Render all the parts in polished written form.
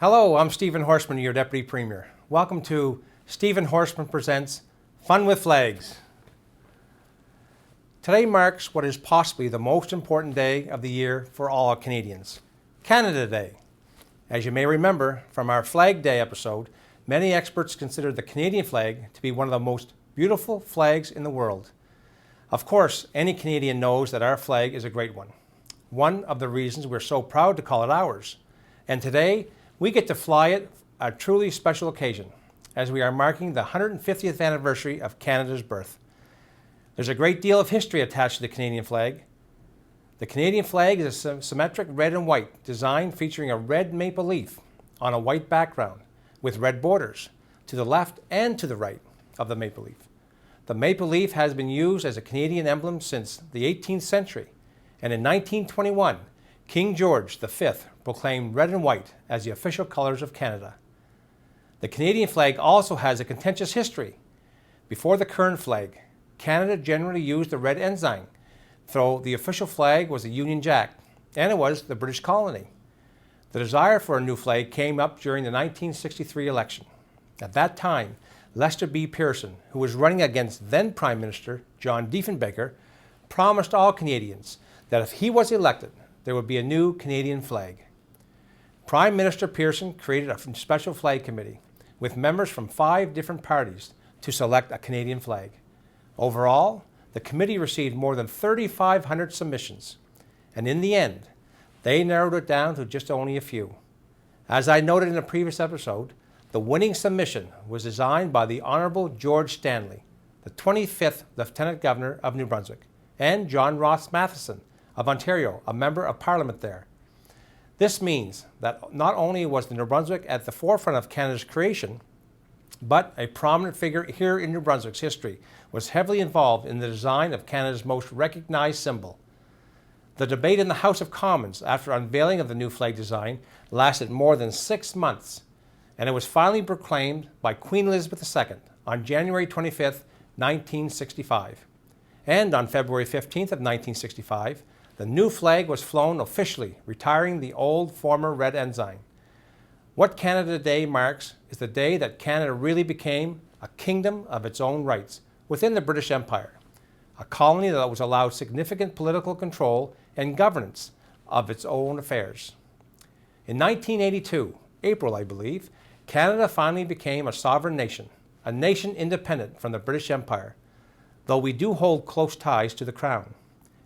Hello, I'm Stephen Horseman, your Deputy Premier. Welcome to Stephen Horseman Presents Fun with Flags. Today marks what is possibly the most important day of the year for all Canadians, Canada Day. As you may remember from our Flag Day episode, many experts consider the Canadian flag to be one of the most beautiful flags in the world. Of course, any Canadian knows that our flag is a great one. One of the reasons we're so proud to call it ours. And today, we get to fly it, a truly special occasion, as we are marking the 150th anniversary of Canada's birth. There's a great deal of history attached to the Canadian flag. The Canadian flag is a symmetric red and white design featuring a red maple leaf on a white background with red borders to the left and to the right of the maple leaf. The maple leaf has been used as a Canadian emblem since the 18th century, and in 1921, King George V proclaimed red and white as the official colors of Canada. The Canadian flag also has a contentious history. Before the current flag, Canada generally used the red ensign, though the official flag was the Union Jack, and it was the British colony. The desire for a new flag came up during the 1963 election. At that time, Lester B. Pearson, who was running against then Prime Minister John Diefenbaker, promised all Canadians that if he was elected, there would be a new Canadian flag. Prime Minister Pearson created a special flag committee with members from 5 different parties to select a Canadian flag. Overall, the committee received more than 3,500 submissions, and in the end, they narrowed it down to just only a few. As I noted in a previous episode, the winning submission was designed by the Honourable George Stanley, the 25th Lieutenant Governor of New Brunswick, and John Ross Matheson of Ontario, a member of Parliament there. This means that not only was the New Brunswick at the forefront of Canada's creation, but a prominent figure here in New Brunswick's history was heavily involved in the design of Canada's most recognized symbol. The debate in the House of Commons after unveiling of the new flag design lasted more than 6 months, and it was finally proclaimed by Queen Elizabeth II on January 25, 1965. And on February 15th of 1965, the new flag was flown officially, retiring the old former red ensign. What Canada Day marks is the day that Canada really became a kingdom of its own rights within the British Empire, a colony that was allowed significant political control and governance of its own affairs. In 1982, April I believe, Canada finally became a sovereign nation, a nation independent from the British Empire, though we do hold close ties to the Crown.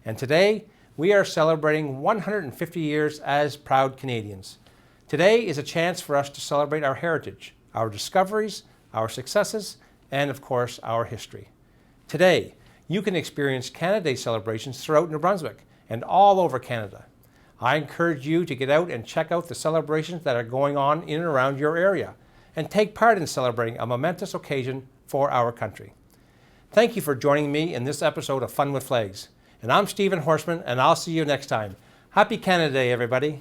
And today, we are celebrating 150 years as proud Canadians. Today is a chance for us to celebrate our heritage, our discoveries, our successes, and of course, our history. Today, you can experience Canada Day celebrations throughout New Brunswick and all over Canada. I encourage you to get out and check out the celebrations that are going on in and around your area and take part in celebrating a momentous occasion for our country. Thank you for joining me in this episode of Fun with Flags. And I'm Stephen Horseman, and I'll see you next time. Happy Canada Day, everybody.